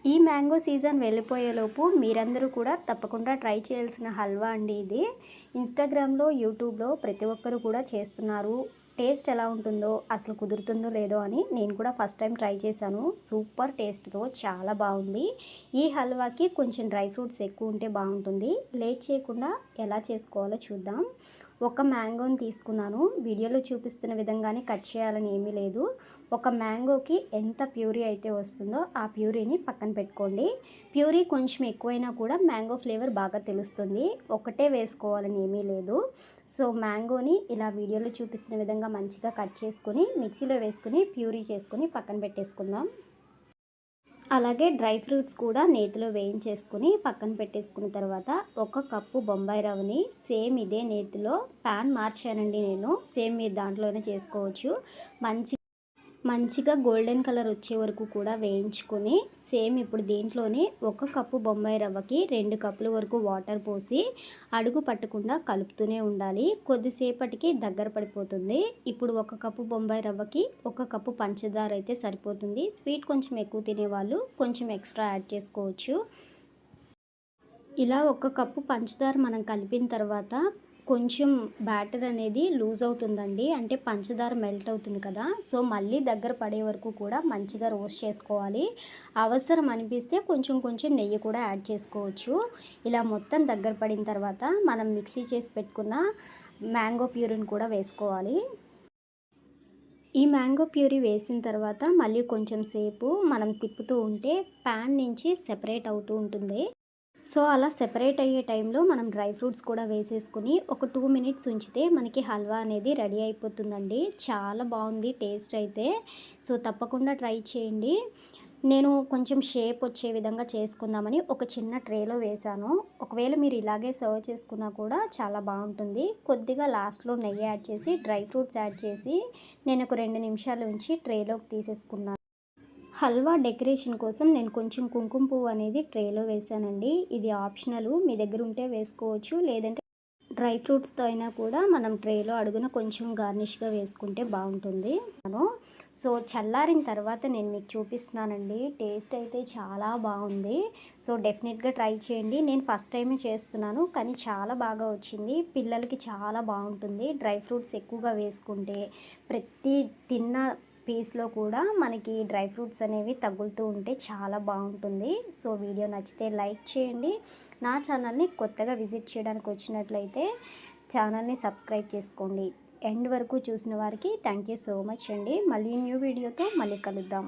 ఈ mango season వెళ్ళిపోయేలోపు మీరందరూ కూడా తప్పకుండా ట్రై చేయాల్సిన హల్వా అండి ఇది. ఇన్‌స్టాగ్రామ్‌లో, యూట్యూబ్‌లో ప్రతి ఒక్కరు కూడా చేస్తున్నారు. టేస్ట్ ఎలా ఉంటుందో, అసలు కుదురుతుందో లేదో అని నేను కూడా ఫస్ట్ టైం ట్రై చేశాను. సూపర్ టేస్ట్‌తో చాలా బాగుంది. ఈ హల్వాకి కొంచెం డ్రై ఫ్రూట్స్ ఎక్కువ ఉంటే బాగుంటుంది. లేట్ చేయకుండా ఎలా చేసుకోవాలో చూద్దాం. ఒక మ్యాంగోని తీసుకున్నాను. వీడియోలో చూపిస్తున్న విధంగానే కట్ చేయాలని ఏమీ లేదు. ఒక మ్యాంగోకి ఎంత ప్యూరీ అయితే వస్తుందో ఆ ప్యూరీని పక్కన పెట్టుకోండి. ప్యూరీ కొంచెం ఎక్కువైనా కూడా మ్యాంగో ఫ్లేవర్ బాగా తెలుస్తుంది. ఒకటే వేసుకోవాలని ఏమీ లేదు. సో మ్యాంగోని ఇలా వీడియోలో చూపిస్తున్న విధంగా మంచిగా కట్ చేసుకొని మిక్సీలో వేసుకొని ప్యూరీ చేసుకొని పక్కన పెట్టేసుకుందాం. అలాగే డ్రై ఫ్రూట్స్ కూడా నేతిలో వేయించేసుకొని పక్కన పెట్టేసుకున్న తర్వాత ఒక కప్పు బొంబాయి రవ్వని సేమ్ ఇదే నేతిలో ప్యాన్ మార్చానండి నేను. సేమ్ మీరు దాంట్లోనే చేసుకోవచ్చు. మంచిగా గోల్డెన్ కలర్ వచ్చే వరకు కూడా వేయించుకొని సేమ్ ఇప్పుడు దీంట్లోనే ఒక కప్పు బొంబాయి రవ్వకి 2 కప్పుల వరకు వాటర్ పోసి అడుగు పట్టకుండా కలుపుతూనే ఉండాలి. కొద్దిసేపటికి దగ్గర పడిపోతుంది. ఇప్పుడు ఒక కప్పు బొంబాయి రవ్వకి ఒక కప్పు పంచదార అయితే సరిపోతుంది. స్వీట్ కొంచెం ఎక్కువ తినేవాళ్ళు కొంచెం ఎక్స్ట్రా యాడ్ చేసుకోవచ్చు. ఇలా ఒక కప్పు పంచదార మనం కలిపిన తర్వాత కొంచెం బ్యాటర్ అనేది లూజ్ అవుతుందండి. అంటే పంచదార మెల్ట్ అవుతుంది కదా, సో మళ్ళీ దగ్గర పడే వరకు కూడా మంచిగా రోస్ట్ చేసుకోవాలి. అవసరం అనిపిస్తే కొంచెం కొంచెం నెయ్యి కూడా యాడ్ చేసుకోవచ్చు. ఇలా మొత్తం దగ్గర పడిన తర్వాత మనం మిక్సీ చేసి పెట్టుకున్న మ్యాంగో ప్యూరీని కూడా వేసుకోవాలి. ఈ మ్యాంగో ప్యూరీ వేసిన తర్వాత మళ్ళీ కొంచెం సేపు మనం తిప్పుతూ ఉంటే ప్యాన్ నుంచి సెపరేట్ అవుతూ ఉంటుంది. సో అలా సెపరేట్ అయ్యే టైంలో మనం డ్రై ఫ్రూట్స్ కూడా వేసేసుకుని ఒక 2 మినిట్స్ ఉంచితే మనకి హల్వా అనేది రెడీ అయిపోతుందండి. చాలా బాగుంది టేస్ట్ అయితే. సో తప్పకుండా ట్రై చేయండి. నేను కొంచెం షేప్ వచ్చే విధంగా చేసుకుందామని ఒక చిన్న ట్రేలో వేశాను. ఒకవేళ మీరు ఇలాగే సర్వ్ చేసుకున్నా కూడా చాలా బాగుంటుంది. కొద్దిగా లాస్ట్లో నెయ్యి యాడ్ చేసి డ్రై ఫ్రూట్స్ యాడ్ చేసి నేను ఒక 2 నిమిషాలు ఉంచి ట్రేలోకి తీసేసుకున్నాను. హల్వా డెకరేషన్ కోసం నేను కొంచెం కుంకుమ పువ్వు అనేది ట్రేలో వేసానండి. ఇది ఆప్షనల్, మీ దగ్గర ఉంటే వేసుకోవచ్చు, లేదంటే డ్రై ఫ్రూట్స్తో అయినా కూడా మనం ట్రేలో అడుగున కొంచెం గార్నిష్గా వేసుకుంటే బాగుంటుంది. సో చల్లారిన తర్వాత నేను మీకు చూపిస్తున్నానండి. టేస్ట్ అయితే చాలా బాగుంది. సో డెఫినెట్గా ట్రై చేయండి. నేను ఫస్ట్ టైమే చేస్తున్నాను కానీ చాలా బాగా వచ్చింది. పిల్లలకి చాలా బాగుంటుంది. డ్రై ఫ్రూట్స్ ఎక్కువగా వేసుకుంటే ప్రతి తిన్న పీస్లో కూడా మనకి డ్రై ఫ్రూట్స్ అనేవి తగులుతూ ఉంటే చాలా బాగుంటుంది. సో వీడియో నచ్చితే లైక్ చేయండి. నా ఛానల్ని కొత్తగా విజిట్ చేయడానికి వచ్చినట్లయితే ఛానల్ని సబ్స్క్రైబ్ చేసుకోండి. ఎండ్ వరకు చూసిన వారికి థ్యాంక్ యూ సో మచ్ అండి. మళ్ళీ న్యూ వీడియోతో మళ్ళీ కలుద్దాం.